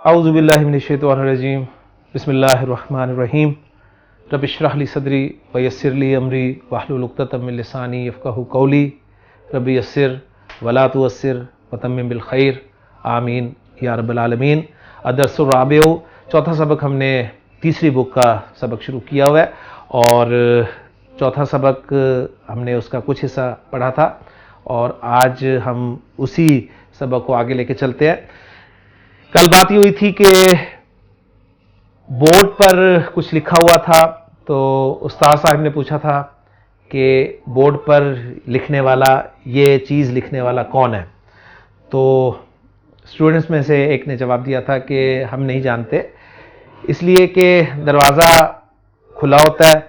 اعوذ باللہ من الشیطان الرجیم بسم اللہ الرحمن الرحیم رب اشرح لی صدری ویسر لی امری واحلل عقدۃ من لسانی یفقہوا قولی رب یسر ولا تعسر وتمم بالخیر آمین یا رب العالمین۔ الدرس الرابع، چوتھا سبق ہم نے تیسری بک کا سبق شروع کیا ہوا ہے اور چوتھا سبق ہم نے اس کا کچھ حصہ پڑھا تھا اور آج ہم اسی سبق کو آگے لے کے چلتے ہیں۔ کل بات یہ ہوئی تھی کہ بورڈ پر کچھ لکھا ہوا تھا تو استاد صاحب نے پوچھا تھا کہ بورڈ پر لکھنے والا، یہ چیز لکھنے والا کون ہے؟ تو اسٹوڈنٹس میں سے ایک نے جواب دیا تھا کہ ہم نہیں جانتے، اس لیے کہ دروازہ کھلا ہوتا ہے،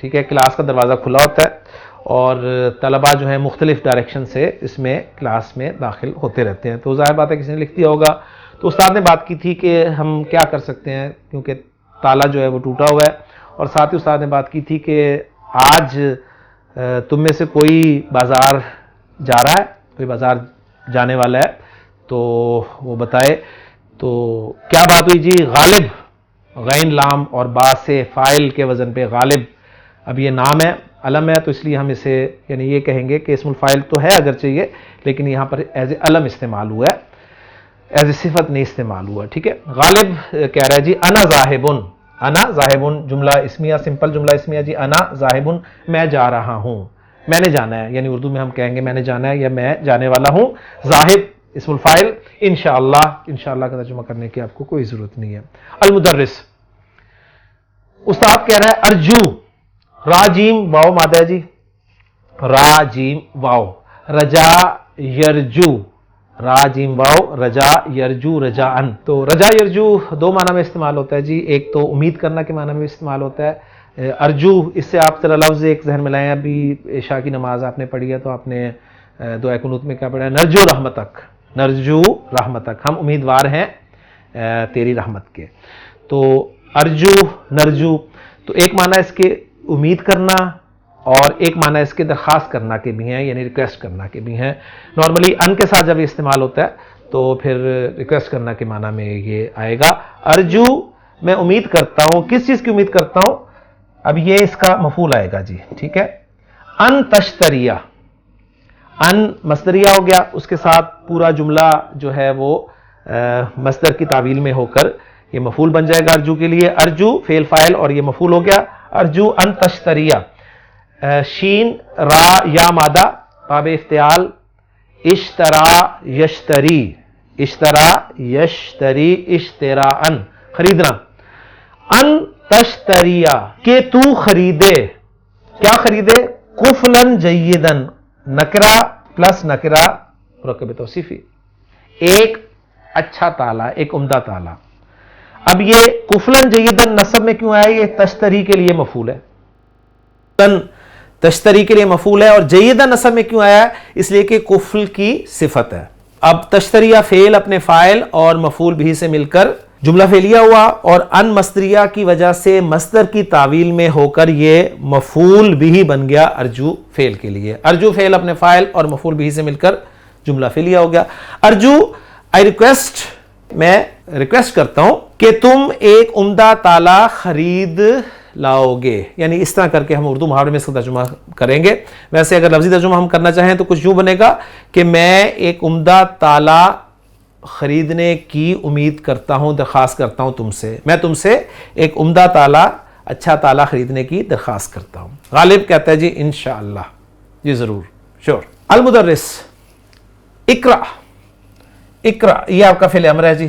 ٹھیک ہے، کلاس کا دروازہ کھلا ہوتا ہے اور طلباء جو ہیں مختلف ڈائریکشن سے اس میں کلاس میں داخل ہوتے رہتے ہیں، تو ظاہر بات ہے کسی نے لکھ دیا ہوگا۔ تو استاد نے بات کی تھی کہ ہم کیا کر سکتے ہیں کیونکہ تالا جو ہے وہ ٹوٹا ہوا ہے، اور ساتھ ہی استاد نے بات کی تھی کہ آج تم میں سے کوئی بازار جا رہا ہے، کوئی بازار جانے والا ہے تو وہ بتائے۔ تو کیا بات ہوئی جی؟ غالب، غین لام اور با سے فاعل کے وزن پہ غالب، اب یہ نام ہے، علم ہے، تو اس لیے ہم اسے یعنی یہ کہیں گے کہ اسم الفاعل تو ہے اگرچہ یہ، لیکن یہاں پر ایز اے علم استعمال ہوا ہے، ایز اے صفت نہیں استعمال ہوا، ٹھیک ہے۔ غالب کہہ رہا ہے جی انا ذاہبن، انا ذاہبن جملہ اسمیہ، سمپل جملہ اسمیہ جی، انا ذاہبن میں جا رہا ہوں، میں نے جانا ہے، یعنی اردو میں ہم کہیں گے میں نے جانا ہے یا میں جانے والا ہوں۔ ذاہب اسم الفاعل، انشاءاللہ، انشاءاللہ کا ترجمہ کرنے کی آپ کو کوئی ضرورت نہیں ہے۔ المدرس، استاد کہہ رہا ہے ارجو، را جیم واو مادہ ہے جی، را جیم واو، رجا یرجو، را جیم واو، رجا یرجو رجاءن، تو رجا یرجو دو معنی میں استعمال ہوتا ہے جی، ایک تو امید کرنا کے معنی میں استعمال ہوتا ہے، ارجو اس سے آپ ذرا لفظ ایک ذہن میں لائیں، ابھی عشاء کی نماز آپ نے پڑھی ہے تو آپ نے دعائے قنوت میں کیا پڑھا ہے؟ نرجو رحمتک، نرجو رحمتک، ہم امیدوار ہیں تیری رحمت کے، تو ارجو نرجو، تو ایک معنی اس کے امید کرنا اور ایک معنی اس کے درخواست کرنا کے بھی ہیں، یعنی ریکویسٹ کرنا کے بھی ہیں۔ نارملی ان کے ساتھ جب یہ استعمال ہوتا ہے تو پھر ریکویسٹ کرنا کے معنی میں یہ آئے گا۔ ارجو میں امید کرتا ہوں، کس چیز کی امید کرتا ہوں؟ اب یہ اس کا مفعول آئے گا جی، ٹھیک ہے۔ ان تشتریہ، ان مصدریہ ہو گیا، اس کے ساتھ پورا جملہ جو ہے وہ مصدر کی تعویل میں ہو کر یہ مفعول بن جائے گا ارجو کے لیے۔ ارجو فعل فاعل اور یہ مفعول ہو گیا، ارجو ان تشتریہ، شین را یا مادہ باب افتعال، اشترا یشتری، اشترا یشتری اشتراءن خریدنا، ان تشتریہ کہ تو خریدے، کیا خریدے؟ قفلاً جیداً، نکرہ پلس نکرہ مرکب توصیفی، ایک اچھا تالا، ایک عمدہ تالا۔ اب یہ قفلاً جیداً نصب میں کیوں آیا؟ یہ تشتری کے لیے مفعول ہے، تشتری کے لیے مفعول ہے، اور جیداً نصب میں کیوں آیا ہے؟ اس لیے کہ قفل کی صفت ہے۔ اب تشتریہ فعل اپنے فاعل اور مفعول بھی سے مل کر جملہ فعلیہ ہوا، اور ان مصدریہ کی وجہ سے مصدر کی تعویل میں ہو کر یہ مفعول بھی بن گیا ارجو فعل کے لیے۔ ارجو فعل اپنے فاعل اور مفعول بھی سے مل کر جملہ فعلیہ ہو گیا۔ ارجو آئی ریکویسٹ، میں ریکویسٹ کرتا ہوں کہ تم ایک عمدہ تالا خرید لاؤ گے، یعنی اس طرح کر کے ہم اردو محاورے میں اس کا ترجمہ کریں گے۔ ویسے اگر لفظی ترجمہ ہم کرنا چاہیں تو کچھ یوں بنے گا کہ میں ایک عمدہ تالا خریدنے کی امید کرتا ہوں، درخواست کرتا ہوں تم سے، میں تم سے ایک عمدہ تالا، اچھا تالا خریدنے کی درخواست کرتا ہوں۔ غالب کہتا ہے جی انشاءاللہ، جی ضرور، شور۔ المدرس، اقرا، اقرا یہ آپ کا فعل امر ہے جی،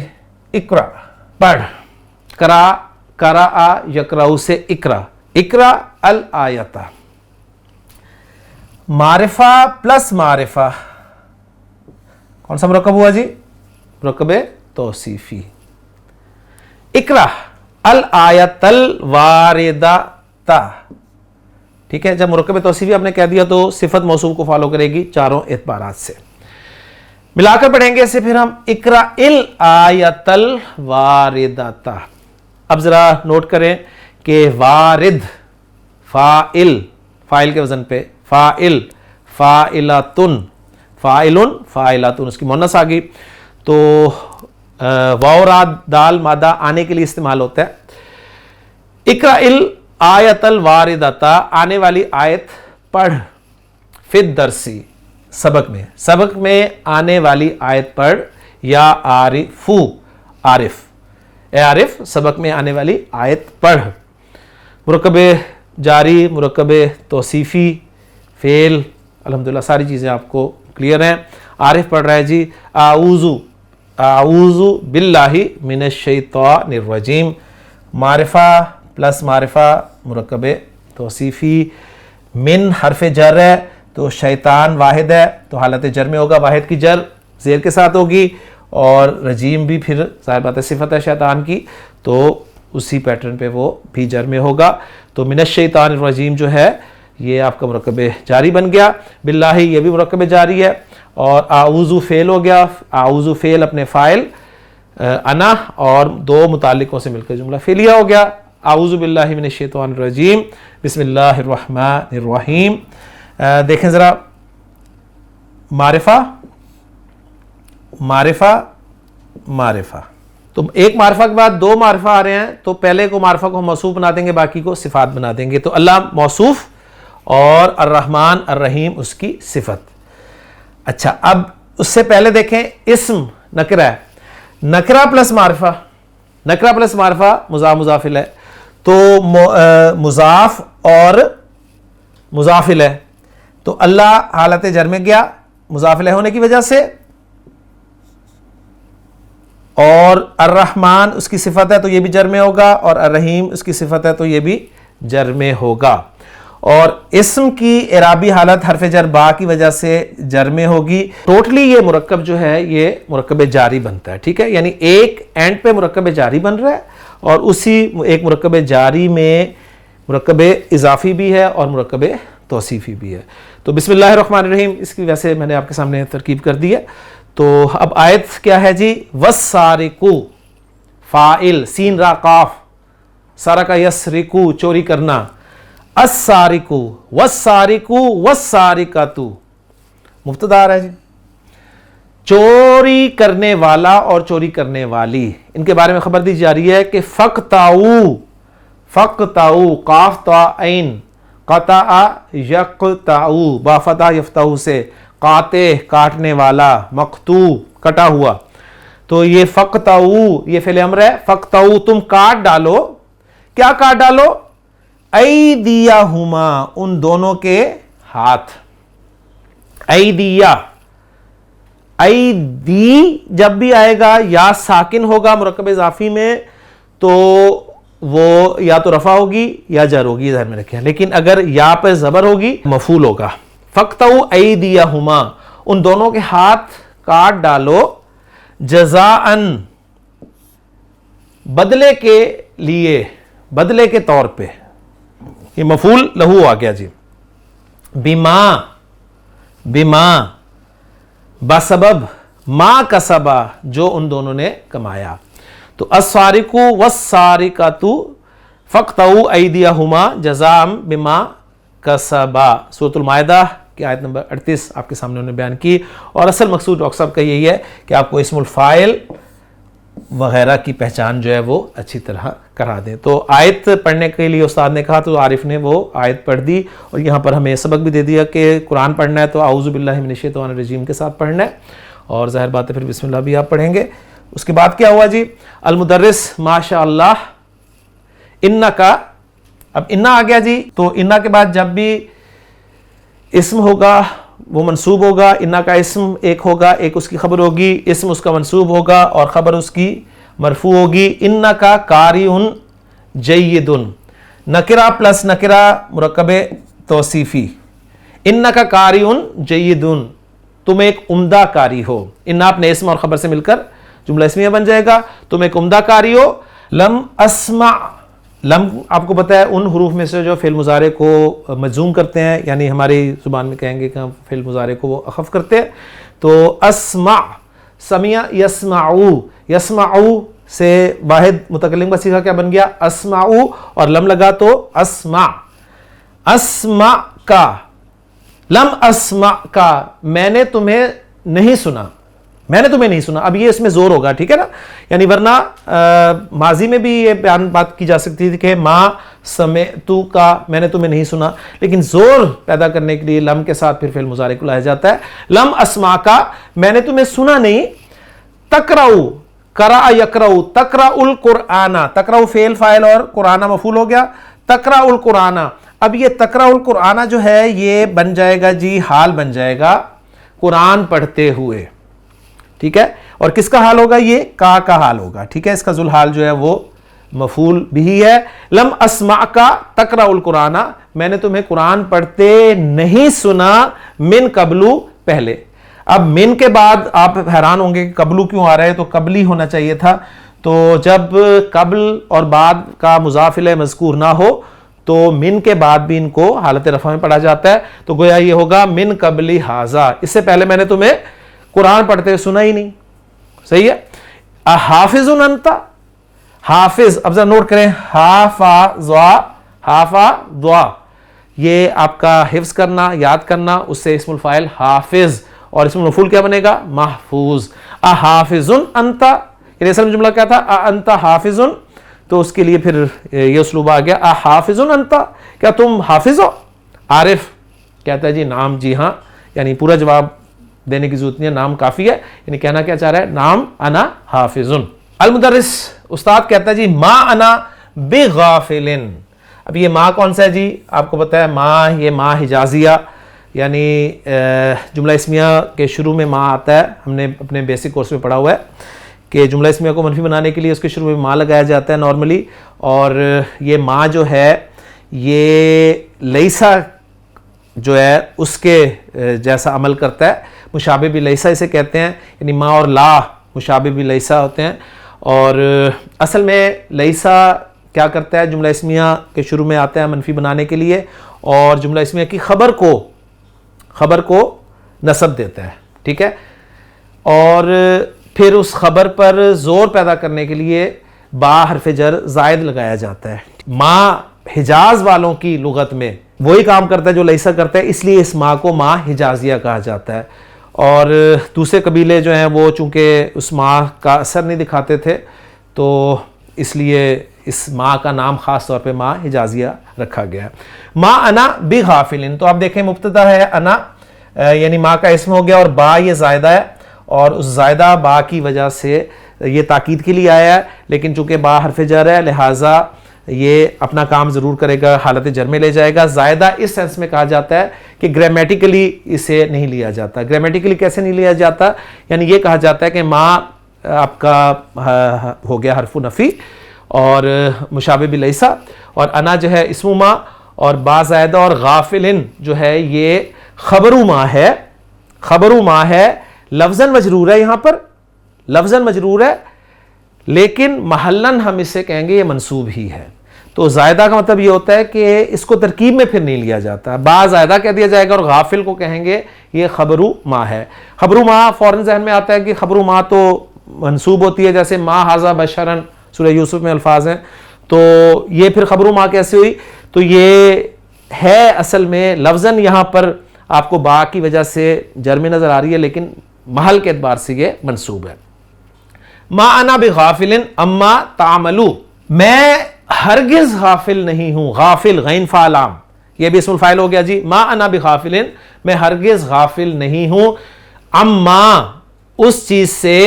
اقرا پڑھ، کرا، قرأ یقرأ سے اقرا، اقرا الآیۃ، معرفہ پلس معرفہ کون سا مرکب ہوا جی؟ مرکب توصیفی۔ اقرا الآیۃ الواردہ، ٹھیک ہے، جب مرکب توصیفی آپ نے کہہ دیا تو صفت موصوف کو فالو کرے گی چاروں اعتبارات سے، ملا کر پڑھیں گے اسے پھر ہم، اقرا الآیۃ الواردہ۔ اب ذرا نوٹ کریں کہ وارد فاعل، فاعل کے وزن پہ فاعل، فاعلاتن، فاعلن فاعلاتن، اس کی مؤنث آ گئی، تو واو را دال مادہ آنے کے لیے استعمال ہوتا ہے. اقرا الآیت الواردۃ آنے والی آیت پڑھ. فی الدرسی سبق میں آنے والی آیت پڑھ. یا عارفو عارف اے عارف سبق میں آنے والی آیت پڑھ. مرکب جاری مرکب توصیفی فعل الحمدللہ ساری چیزیں آپ کو کلیئر ہیں. عارف پڑھ رہا ہے جی اعوذ باللہ من الشیطان الرجیم. معرفہ پلس معرفہ مرکب توصیفی. من حرف جر ہے تو شیطان واحد ہے تو حالت جر میں ہوگا. واحد کی جر زیر کے ساتھ ہوگی اور رجیم بھی پھر ظاہر بات ہے صفت ہے شیطان کی تو اسی پیٹرن پہ وہ بھی جر میں ہوگا. تو من الشیطان الرجیم جو ہے یہ آپ کا مرکب جاری بن گیا. باللہ یہ بھی مرکب جاری ہے. اور اعوذ فعل ہو گیا. اعوذ فعل اپنے فاعل انا اور دو متعلقوں سے مل کر جملہ فعلیہ ہو گیا. اعوذ باللہ من الشیطان الرجیم بسم اللہ الرحمن الرحیم. دیکھیں ذرا معرفہ تو ایک معرفہ کے بعد دو معرفہ آ رہے ہیں تو پہلے کو معرفہ کو ہم موصوف بنا دیں گے باقی کو صفات بنا دیں گے. تو اللہ موصوف اور الرحمن الرحیم اس کی صفت. اچھا اب اس سے پہلے دیکھیں اسم نکرہ ہے. نکرہ پلس معرفہ مضاف مضاف الیہ تو مضاف اور مضاف الیہ تو اللہ حالت جر میں گیا مضاف الیہ ہونے کی وجہ سے. اور الرحمن اس کی صفت ہے تو یہ بھی جر میں ہوگا اور الرحیم اس کی صفت ہے تو یہ بھی جر میں ہوگا. اور اسم کی اعرابی حالت حرف جر با کی وجہ سے جر میں ہوگی. ٹوٹلی یہ مرکب جو ہے یہ مرکب جاری بنتا ہے. ٹھیک ہے یعنی ایک اینڈ پہ مرکب جاری بن رہا ہے اور اسی ایک مرکب جاری میں مرکب اضافی بھی ہے اور مرکب توصیفی بھی ہے. تو بسم اللہ الرحمن الرحیم اس کی وجہ سے میں نے آپ کے سامنے ترکیب کر دی ہے. تو اب آیت کیا ہے جی والسارقو فاعل سین را قاف سارقہ یسرقو چوری کرنا. السارقو والسارقو والسارقاتو مبتدا آ رہا ہے جی. چوری کرنے والا اور چوری کرنے والی ان کے بارے میں خبر دی جا رہی ہے کہ فقطعو قاف تا عین قطع یقطعو با فتح یفتح سے قاطع کاٹنے والا مقطوع کٹا ہوا. تو یہ فقطعو یہ فعل امر ہے. فقطعو تم کاٹ ڈالو. کیا کاٹ ڈالو؟ ایدیہما ان دونوں کے ہاتھ. ایدیہ ایدی جب بھی آئے گا یا ساکن ہوگا مرکب اضافی میں تو وہ یا تو رفع ہوگی یا جر ہوگی ذہن میں رکھیں. لیکن اگر یا پہ زبر ہوگی مفعول ہوگا. فقطعوا ایدیہما ان دونوں کے ہاتھ کاٹ ڈالو. جزاءً بدلے کے لیے بدلے کے طور پہ یہ مفعول لہو آ گیا جی. بما بسبب ما کسبا جو ان دونوں نے کمایا. تو السارق والسارقۃ فاقطعوا ایدیہما جزاء بما کسبا سورۃ المائدہ کی آیت نمبر 38 آپ کے سامنے انہوں نے بیان کی. اور اصل مقصود ڈاکٹر صاحب کا یہی ہے کہ آپ کو اسم الفاعل وغیرہ کی پہچان جو ہے وہ اچھی طرح کرا دیں. تو آیت پڑھنے کے لیے استاد نے کہا تو عارف نے وہ آیت پڑھ دی اور یہاں پر ہمیں سبق بھی دے دیا کہ قرآن پڑھنا ہے تو اعوذ باللہ من الشیطان الرجیم کے ساتھ پڑھنا ہے اور ظاہر بات ہے پھر بسم اللہ بھی آپ پڑھیں گے. اس کے بعد کیا ہوا جی المدرس ماشاء اللہ انکا. اب انا آ گیا جی. تو انا کے بعد جب بھی اسم ہوگا وہ منصوب ہوگا. انا کا اسم ایک ہوگا ایک اس کی خبر ہوگی. اسم اس کا منصوب ہوگا اور خبر اس کی مرفوع ہوگی. انا کا قاریٌ جیدٌ نکرہ پلس نکرہ مرکب توصیفی. انا کا قاریٌ جیدٌ تم ایک عمدہ قاری ہو. انا اپنے اسم اور خبر سے مل کر جملہ اسمیہ بن جائے گا. تم ایک عمدہ قاری ہو. لم اسمع لم آپ کو پتہ ہے ان حروف میں سے جو فعل مضارع کو مجزوم کرتے ہیں یعنی ہماری زبان میں کہیں گے کہ ہم فعل مضارع کو وہ اخف کرتے ہیں. تو اسمع سمع یسمعو یسمعو سے واحد متکلم کا صیغہ کیا بن گیا اسمعو اور لم لگا تو اسمع. اسمع کا لم اسمع کا میں نے تمہیں نہیں سنا. میں نے تمہیں نہیں سنا. اب یہ اس میں زور ہوگا, ٹھیک ہے نا, یعنی ورنہ ماضی میں بھی یہ بیان بات کی جا سکتی تھی کہ ما سمعتو کا میں نے تمہیں نہیں سنا, لیکن زور پیدا کرنے کے لیے لم کے ساتھ پھر فعل مضارع کو لایا جاتا ہے. لم اسمع کا میں نے تمہیں سنا نہیں. تقرؤ قرأ یقرؤ تقرأ القرآن, تقرؤ فعل فاعل اور قرآن مفعول ہو گیا. تقرأ القرآن, اب یہ تقرأ القرآن جو ہے یہ بن جائے گا جی, حال بن جائے گا قرآن پڑھتے ہوئے, ٹھیک ہے. اور کس کا حال ہوگا, یہ کا حال ہوگا, ٹھیک ہے. اس کا ذوالحال جو ہے وہ مفعول بھی ہے. لم اسمع کا تقرأ القرآن, میں نے تمہیں قرآن پڑھتے نہیں سنا, من قبلو پہلے. اب من کے بعد آپ حیران ہوں گے کہ قبلو کیوں آ رہا ہے, تو قبلی ہونا چاہیے تھا. تو جب قبل اور بعد کا مضاف الیہ مذکور نہ ہو تو من کے بعد بھی ان کو حالت رفع میں پڑھا جاتا ہے. تو گویا یہ ہوگا من قبلی ھذا, اس سے پہلے میں نے تمہیں قرآن پڑھتے سنا ہی نہیں. صحیح ہے. حافظ انت, حافظ, اب ذرا نوٹ کریں, حافظ یہ آپ کا حفظ کرنا, یاد کرنا, اس سے اسم الفاعل حافظ اور اسم المفعول کیا بنے گا, محفوظ. احافظ انت, یہ اصل جملہ کیا تھا, انت حافظ, تو اس کے لیے پھر یہ اسلوب آ گیا, احافظ انت, کیا تم حافظ ہو. عارف کہتا ہے جی نام, جی ہاں, یعنی پورا جواب دینے کی ضرورت نہیں ہے, نام کافی ہے, یعنی کہنا کیا چاہ رہا ہے, نام انا حافظ. المدرس استاد کہتا ہے جی ما انا بغافل. اب یہ ما کون سا ہے جی, آپ کو پتا ہے ما, یہ ما حجازیہ, یعنی جملہ اسمیہ کے شروع میں ما آتا ہے. ہم نے اپنے بیسک کورس میں پڑھا ہوا ہے کہ جملہ اسمیہ کو منفی بنانے کے لیے اس کے شروع میں ما لگایا جاتا ہے نارملی, اور یہ ما جو ہے یہ لیسا جو ہے اس کے جیسا عمل کرتا ہے. مشابہ بھی لیسا اسے کہتے ہیں, یعنی ما اور لا مشابہ بھی لیسا ہوتے ہیں. اور اصل میں لیسا کیا کرتا ہے, جملہ اسمیہ کے شروع میں آتا ہے منفی بنانے کے لیے, اور جملہ اسمیہ کی خبر کو نصب دیتا ہے, ٹھیک ہے. اور پھر اس خبر پر زور پیدا کرنے کے لیے با حرف جر زائد لگایا جاتا ہے. ما حجاز والوں کی لغت میں وہی کام کرتا ہے جو لیسا کرتا ہے, اس لیے اس ما کو ما حجازیہ کہا جاتا ہے. اور دوسرے قبیلے جو ہیں وہ چونکہ اس ما کا اثر نہیں دکھاتے تھے, تو اس لیے اس ما کا نام خاص طور پہ ما حجازیہ رکھا گیا ہے. ما انا بغافل, تو آپ دیکھیں مبتدا ہے انا, یعنی ما کا اسم ہو گیا, اور با یہ زائدہ ہے, اور اس زائدہ با کی وجہ سے یہ تاکید کے لیے آیا ہے, لیکن چونکہ با حرف جر ہے لہٰذا یہ اپنا کام ضرور کرے گا, حالت جر میں لے جائے گا. زائدہ اس سینس میں کہا جاتا ہے کہ گرامیٹیکلی اسے نہیں لیا جاتا. گرامیٹیکلی کیسے نہیں لیا جاتا, یعنی یہ کہا جاتا ہے کہ ما آپ کا ہو گیا حرف نفی اور مشابہ بھی لیسا, اور انا جو ہے اسم ما, اور با زائدہ اور غافلن جو ہے یہ خبرو ما ہے. خبرو ما ہے, لفظاً مجرور ہے, یہاں پر لفظاً مجرور ہے, لیکن محلاً ہم اسے کہیں گے یہ منصوب ہی ہے. تو زائدہ کا مطلب یہ ہوتا ہے کہ اس کو ترکیب میں پھر نہیں لیا جاتا, با زائدہ کہہ دیا جائے گا, اور غافل کو کہیں گے یہ خبرو ما ہے. خبرو ما فوراً ذہن میں آتا ہے کہ خبرو ما تو منصوب ہوتی ہے, جیسے ما ھذا بشرن سورہ یوسف میں الفاظ ہیں, تو یہ پھر خبرو ما کیسے ہوئی, تو یہ ہے اصل میں لفظاً یہاں پر آپ کو با کی وجہ سے جر میں نظر آ رہی ہے, لیکن محل کے اعتبار سے یہ منصوب ہے. ما انا بغافل اما تعملو, میں ہرگز غافل نہیں ہوں. غافل غین فعلام, یہ بھی اسم الفاعل ہو گیا جی. ما انا بغافل, میں ہرگز غافل نہیں ہوں. اما اس چیز سے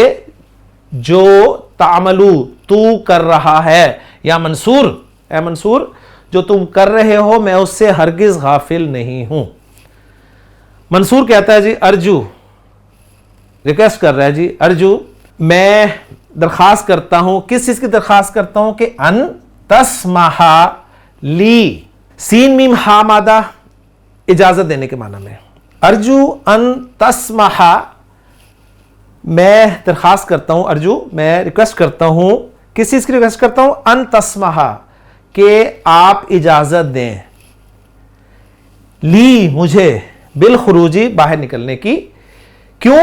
جو تعملو تو کر رہا ہے, یا منصور, اے منصور جو تم کر رہے ہو میں اس سے ہرگز غافل نہیں ہوں. منصور کہتا ہے جی ارجو, ریکویسٹ کر رہا ہے جی, ارجو میں درخواست کرتا ہوں. کس چیز کی درخواست کرتا ہوں, کہ ان تسمح لی, سین میم ہا مادہ اجازت دینے کے معنی میں. ارجو ان تسمح, میں درخواست کرتا ہوں, ارجو میں ریکویسٹ کرتا ہوں. کس چیز کی ریکویسٹ کرتا ہوں, ان تسمح, کہ آپ اجازت دیں, لی مجھے, بالخروجی باہر نکلنے کی. کیوں,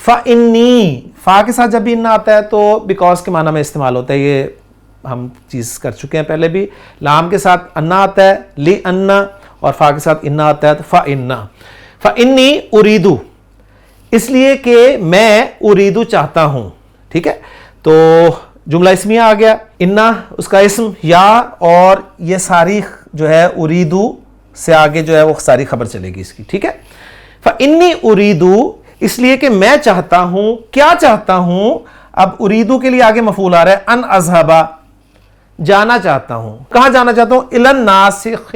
فَإِنِّي, فا کے ساتھ جب بھی انّا آتا ہے تو بیکاز کے معنی میں استعمال ہوتا ہے, یہ ہم چیز کر چکے ہیں پہلے بھی. لام کے ساتھ انّا آتا ہے لی انّا, اور فا کے ساتھ انّا آتا ہے تو فَإِنَّا. فَإِنِّي أُرِيدُ, اس لیے کہ میں اریدو چاہتا ہوں. ٹھیک ہے, تو جملہ اسمیہ آ گیا, انا اس کا اسم, یا اور یہ ساری جو ہے اریدو سے آگے جو ہے وہ ساری خبر چلے گی اس کی. ٹھیک ہے, فانی اریدو اس لیے کہ میں چاہتا ہوں. کیا چاہتا ہوں؟ اب اریدو کے لیے آگے مفعول آ رہا ہے, ان اذهبا, جانا چاہتا ہوں. کہاں جانا چاہتا ہوں؟ الی الناسخ,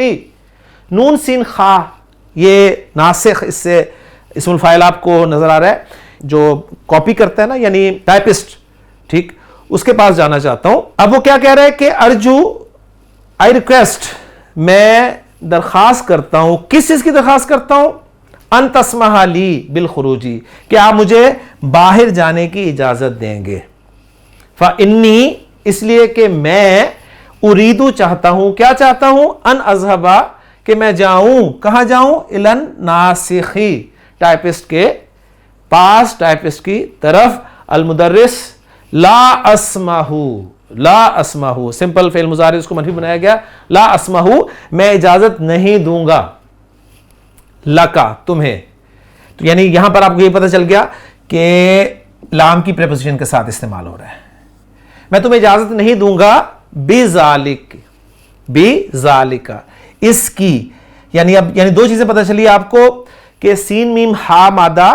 نون سین خا, یہ ناسخ, اس سے اسم الفاعل آپ کو نظر آ رہا ہے, جو کاپی کرتا ہے نا, یعنی ٹائپسٹ, ٹھیک, اس کے پاس جانا چاہتا ہوں. اب وہ کیا کہہ رہا ہے کہ ارجو, آئی ریکویسٹ, میں درخواست کرتا ہوں. کس چیز کی درخواست کرتا ہوں؟ ان تسمح لی بالخروجی, کہ آپ مجھے باہر جانے کی اجازت دیں گے. فانی اس لیے کہ میں اریدو چاہتا ہوں. کیا چاہتا ہوں؟ ان اذهبا, کہ میں جاؤں. کہاں جاؤں؟ الی الناسخ, ٹائپسٹ کے پاس, ٹائپسٹ کی طرف. المدرس لا اسمح, لا اسمح, سمپل فعل مضارع اس کو منفی بنایا گیا. لا اسمح, میں اجازت نہیں دوں گا. لکا, تمہیں, تو یعنی یہاں پر آپ کو یہ پتہ چل گیا کہ لام کی پریپوزیشن کے ساتھ استعمال ہو رہا ہے. میں تمہیں اجازت نہیں دوں گا بذالک, بذالک, اس کی, یعنی اب یعنی دو چیزیں پتہ چلی آپ کو کہ سین میم ہا مادہ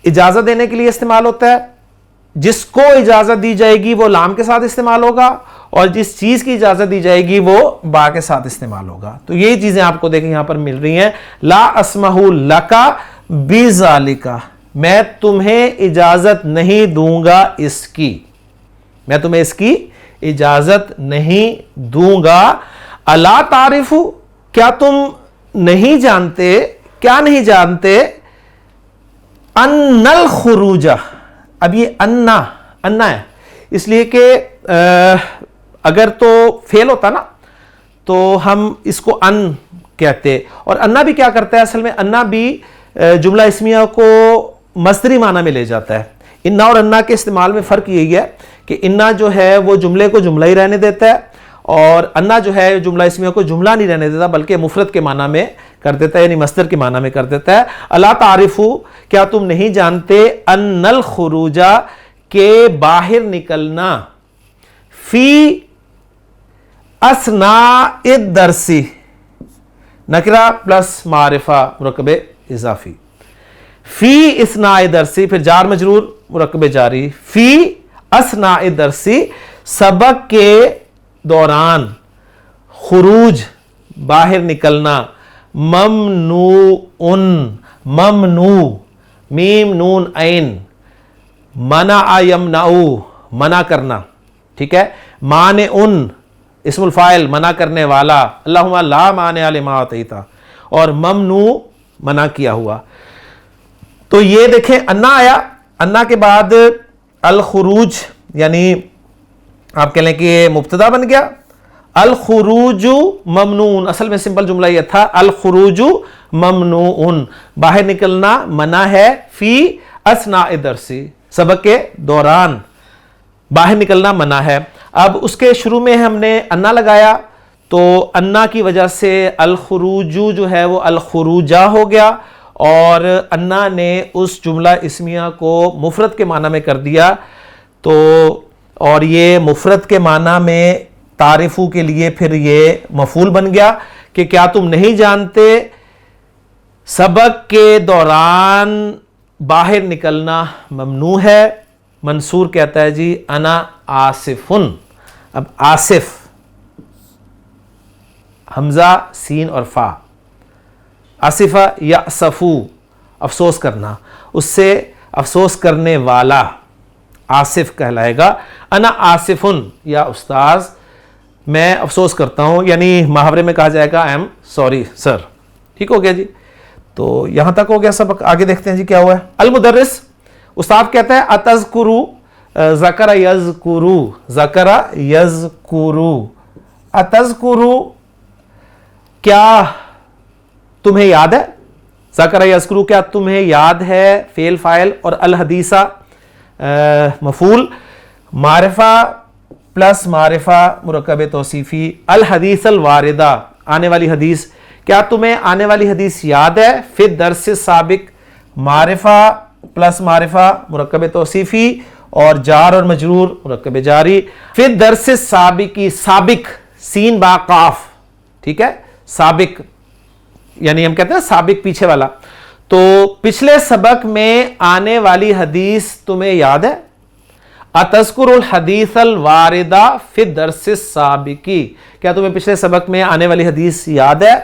اجازت دینے کے لیے استعمال ہوتا ہے. جس کو اجازت دی جائے گی وہ لام کے ساتھ استعمال ہوگا, اور جس چیز کی اجازت دی جائے گی وہ با کے ساتھ استعمال ہوگا. تو یہ چیزیں آپ کو دیکھیں یہاں پر مل رہی ہیں. لا اسمح لکا بذالک, میں تمہیں اجازت نہیں دوں گا اس کی, میں تمہیں اس کی اجازت نہیں دوں گا. الا تعرف, کیا تم نہیں جانتے, کیا نہیں جانتے؟ ان الخروج, اب یہ انا ہے, اس لیے کہ اگر تو فعل ہوتا نا تو ہم اس کو ان کہتے, اور انا بھی کیا کرتا ہے اصل میں؟ انا بھی جملہ اسمیہ کو مصدری معنی میں لے جاتا ہے. انا اور انا کے استعمال میں فرق یہی ہے کہ انا جو ہے وہ جملے کو جملہ ہی رہنے دیتا ہے, اور انا جو ہے جملہ اسمیہ کو جملہ نہیں رہنے دیتا بلکہ مفرد کے معنی میں کر دیتا ہے, یعنی مصدر کے معنی میں کر دیتا ہے. الا تعرف, کیا تم نہیں جانتے؟ ان الخروج, کے باہر نکلنا. فی اثناء الدرس, نکرہ پلس معرفہ مرکب اضافی. فی اثناء الدرس, پھر جار مجرور مرکب جاری. فی اثناء الدرس, سبق کے دوران. خروج, باہر نکلنا. ممنوع, ممنوع, میم نون عین. منع یمنع, منع کرنا. ٹھیک ہے. مانع, اسم الفاعل, منع کرنے والا. اللہم لا مانع لما اعطیت, اور ممنوع, منع کیا ہوا. تو یہ دیکھیں انا آیا, انا کے بعد الخروج, یعنی آپ کہہ لیں کہ یہ مبتدا بن گیا. الخروج ممنوع, اصل میں سمپل جملہ یہ تھا, الخروج ممنوع, باہر نکلنا منع ہے. فی اثناء الدرس, سبق کے دوران باہر نکلنا منع ہے. اب اس کے شروع میں ہم نے انا لگایا, تو انا کی وجہ سے الخروج جو ہے وہ الخروجہ ہو گیا, اور انا نے اس جملہ اسمیہ کو مفرد کے معنی میں کر دیا. تو اور یہ مفرد کے معنی میں تعریفو کے لیے پھر یہ مفعول بن گیا کہ کیا تم نہیں جانتے سبق کے دوران باہر نکلنا ممنوع ہے. منصور کہتا ہے جی انا آصفن. اب آصف, حمزہ سین اور فا, آصفہ یأسفو, افسوس کرنا, اس سے افسوس کرنے والا آصف کہلائے گا. انا آصفن, یا استاذ میں افسوس کرتا ہوں, یعنی محاورے میں کہا جائے گا آئی ایم سوری سر. ٹھیک ہو گیا جی, تو یہاں تک ہو گیا سبق. آگے دیکھتے ہیں جی کیا ہوا ہے. المدرس, استاد کہتا ہے اتذکرو, ذکر یذکرو, ذکر یذکرو, اتذکرو, کیا تمہیں یاد ہے؟ ذکر یذکرو, کیا تمہیں یاد ہے؟ فعل فاعل, اور الحدیثہ مفعول. معرفہ پلس معرفہ مرکب توصیفی. الحدیث الواردہ, آنے والی حدیث. کیا تمہیں آنے والی حدیث یاد ہے؟ فی الدرس السابق, معرفہ پلس معرفہ مرکب توصیفی اور جار اور مجرور مرکب جاری. پھر درس سابقی, سابق سین با قاف, ٹھیک ہے, سابق یعنی ہم کہتے ہیں سابق پیچھے والا. تو پچھلے سبق میں آنے والی حدیث تمہیں یاد ہے؟ اتذکر الحدیث الواردہ فی الدرس السابقی, کیا تمہیں پچھلے سبق میں آنے والی حدیث یاد ہے؟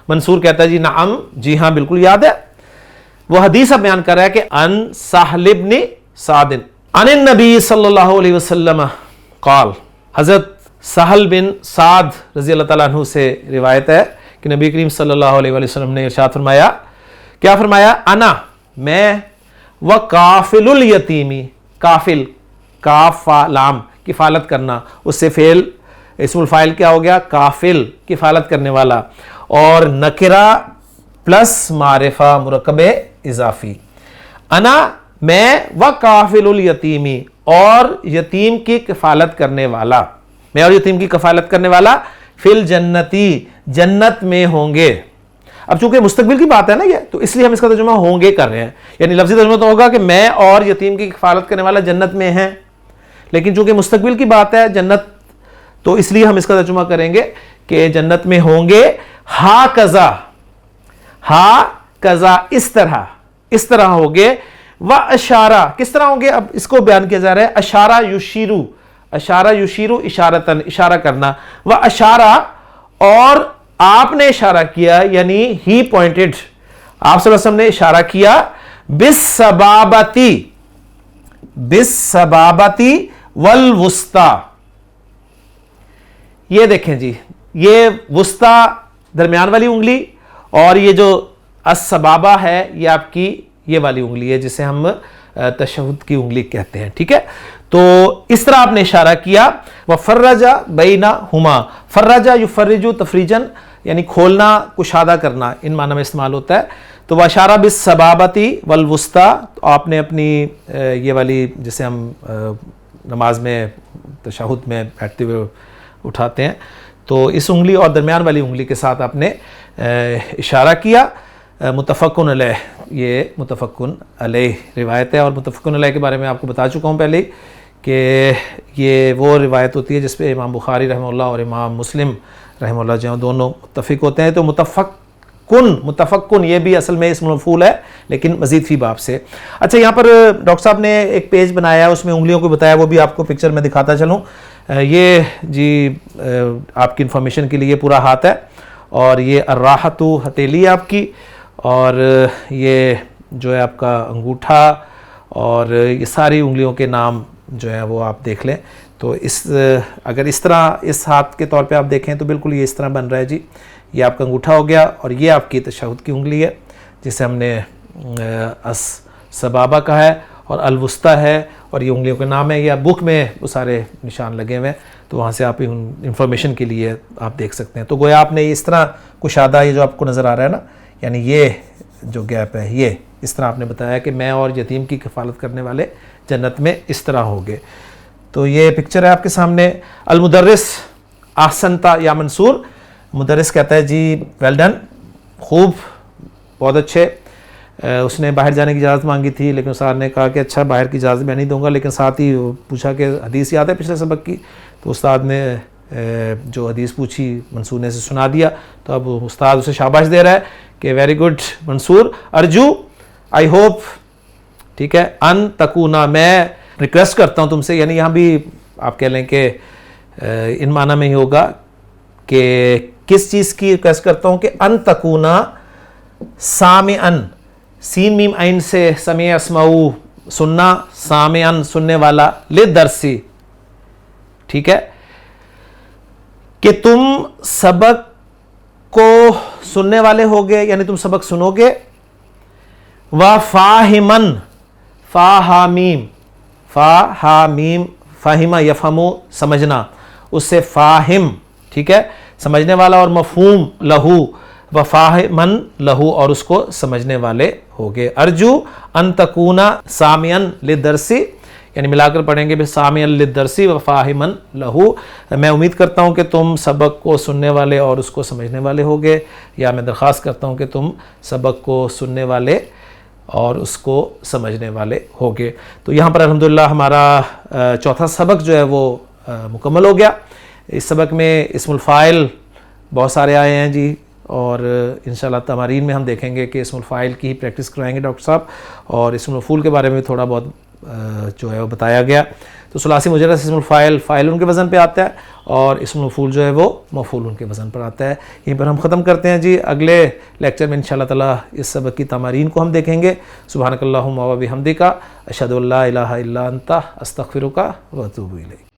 منصور کہتا ہے جی نعم, جی ہاں بالکل یاد ہے. وہ حدیث اب بیان کر رہا ہے کہ ان سہل بن سعد عن النبی صلی اللہ علیہ وسلم قال, حضرت سہل بن سعد رضی اللہ تعالیٰ عنہ سے روایت ہے کہ نبی کریم صلی اللہ علیہ وسلم نے ارشاد فرمایا, کیا فرمایا؟ انا میں, وکافل الیتیمی, کافل کاف لام کفالت کرنا, اس سے فعل اسم الفاعل کیا ہو گیا؟ کافل کفالت کرنے والا, اور نکرہ پلس معرفہ مرکب اضافی. انا میں, وکافل الیتیمی اور یتیم کی کفالت کرنے والا, میں اور یتیم کی کفالت کرنے والا, فی الجنتی جنت میں ہوں گے. اب چونکہ مستقبل کی بات ہے نا یہ, تو اس لیے ہم اس کا ترجمہ ہوں گے کر رہے ہیں, یعنی لفظی ترجمہ تو ہوگا کہ میں اور یتیم کی کفالت کرنے والا جنت میں ہیں, لیکن چونکہ مستقبل کی بات ہے جنت, تو اس لیے ہم اس کا ترجمہ کریں گے کہ جنت میں ہوں گے. ہا کذا, ہا کذا اس طرح ہوگے. و اشارہ کس طرح ہوں گے؟ اب اس کو بیان کیا جا رہا ہے. اشارہ یشیرو, اشارہ یشیرو اشارتن اشارہ کرنا. و اشارہ اور آپ نے اشارہ کیا, یعنی ہی پوائنٹڈ, آپ صلی اللہ علیہ وسلم نے اشارہ کیا. بالسبابتی, بالسبابتی والوسطی, یہ دیکھیں جی, یہ وسطی درمیان والی انگلی, اور یہ جو السبابہ ہے یہ آپ کی یہ والی انگلی ہے جسے ہم تشہد کی انگلی کہتے ہیں, ٹھیک ہے. تو اس طرح آپ نے اشارہ کیا. وفرج بینہما, فرج یفرج تفریجن یعنی کھولنا کشادہ کرنا, ان معنی میں استعمال ہوتا ہے. تو وہ اشارہ بالسبابتی والوسطی, آپ نے اپنی یہ والی جسے ہم نماز میں تشہد میں بیٹھتے ہوئے اٹھاتے ہیں, تو اس انگلی اور درمیان والی انگلی کے ساتھ آپ نے اشارہ کیا. متفقن علیہ, یہ متفقن علیہ روایت ہے, اور متفقن علیہ کے بارے میں آپ کو بتا چکا ہوں پہلے کہ یہ وہ روایت ہوتی ہے جس پہ امام بخاری رحمہ اللہ اور امام مسلم رحمہ اللہ جو دونوں متفق ہوتے ہیں. تو متفقن یہ بھی اصل میں اسم مفعول ہے لیکن مزید فی باب سے. اچھا, یہاں پر ڈاکٹر صاحب نے ایک پیج بنایا ہے, اس میں انگلیوں کو بتایا, وہ بھی آپ کو پکچر میں دکھاتا چلوں. یہ جی آپ کی انفارمیشن کے لیے پورا ہاتھ ہے, اور یہ الراحت ہتھیلی آپ کی, اور یہ جو ہے آپ کا انگوٹھا, اور یہ ساری انگلیوں کے نام جو ہیں وہ آپ دیکھ لیں. تو اگر اس طرح اس ہاتھ کے طور پہ آپ دیکھیں تو بالکل یہ اس طرح بن رہا ہے جی. یہ آپ کا انگوٹھا ہو گیا, اور یہ آپ کی تشہد کی انگلی ہے جسے ہم نے سبابہ کہا ہے, اور الوسطی ہے, اور یہ انگلیوں کے نام ہے. یہ بک میں وہ سارے نشان لگے ہوئے ہیں, تو وہاں سے آپ انفارمیشن کے لیے آپ دیکھ سکتے ہیں. تو گویا آپ نے اس طرح کشادہ, یہ جو آپ کو نظر آ رہا ہے نا, یعنی یہ جو گیپ ہے, یہ اس طرح آپ نے بتایا کہ میں اور یتیم کی کفالت کرنے والے جنت میں اس طرح ہوگے. تو یہ پکچر ہے آپ کے سامنے. المدرس احسنتا یا منصور, مدرس کہتا ہے جی ویل ڈن, خوب, بہت اچھے. اس نے باہر جانے کی اجازت مانگی تھی, لیکن استاد نے کہا کہ اچھا باہر کی اجازت میں نہیں دوں گا, لیکن ساتھ ہی پوچھا کہ حدیث یاد ہے پچھلے سبق کی. تو استاد نے جو حدیث پوچھی منصور نے سے سنا دیا. تو اب استاد اسے شاباش دے رہا ہے کہ ویری گڈ منصور, ارجو آئی ہوپ, ٹھیک ہے, ان تکونا, میں ریکویسٹ کرتا ہوں تم سے, یعنی یہاں بھی آپ کہہ لیں کہ ان معنی میں ہی ہوگا کہ کس چیز کی ریکویسٹ کرتا ہوں, کہ ان تکونا سامعن, سین میم عین سے سمع اسمعو سننا, سامعن سننے والا, للدرسی, ٹھیک ہے, کہ تم سبق کو سننے والے ہوگے, یعنی تم سبق سنو گے. وفاہمن, فاہمیم, فاہمیم, فاہمہ یفہمو سمجھنا, اس سے فاہم, ٹھیک ہے, سمجھنے والا, اور مفہوم لہو, وفاہمن لہو, اور اس کو سمجھنے والے ہوگے. ارجو ان تکونا سامعن للدرسی, یعنی ملا کر پڑھیں گے سامعن للدرسی وفاہمن لہو, میں امید کرتا ہوں کہ تم سبق کو سننے والے اور اس کو سمجھنے والے ہوگے, یا میں درخواست کرتا ہوں کہ تم سبق کو سننے والے اور اس کو سمجھنے والے ہوگے. تو یہاں پر الحمدللہ ہمارا چوتھا سبق جو ہے وہ مکمل ہو گیا. اس سبق میں اسم الفاعل بہت سارے آئے ہیں جی, اور انشاءاللہ تمارین میں ہم دیکھیں گے کہ اسم الفاعل کی پریکٹس کرائیں گے ڈاکٹر صاحب, اور اسم المفعول کے بارے میں تھوڑا بہت جو ہے وہ بتایا گیا. تو ثلاثی مجرد اسم الفاعل فاعل کے وزن پہ آتا ہے, اور اسم المفعول جو ہے وہ مفعول کے وزن پر آتا ہے. یہیں پر ہم ختم کرتے ہیں جی. اگلے لیکچر میں انشاءاللہ تعالی اس سبق کی تمارین کو ہم دیکھیں گے. سبحانک اللہم و بحمدک اشہد ان لا الہ الا انت استغفرک و اتوب الیک.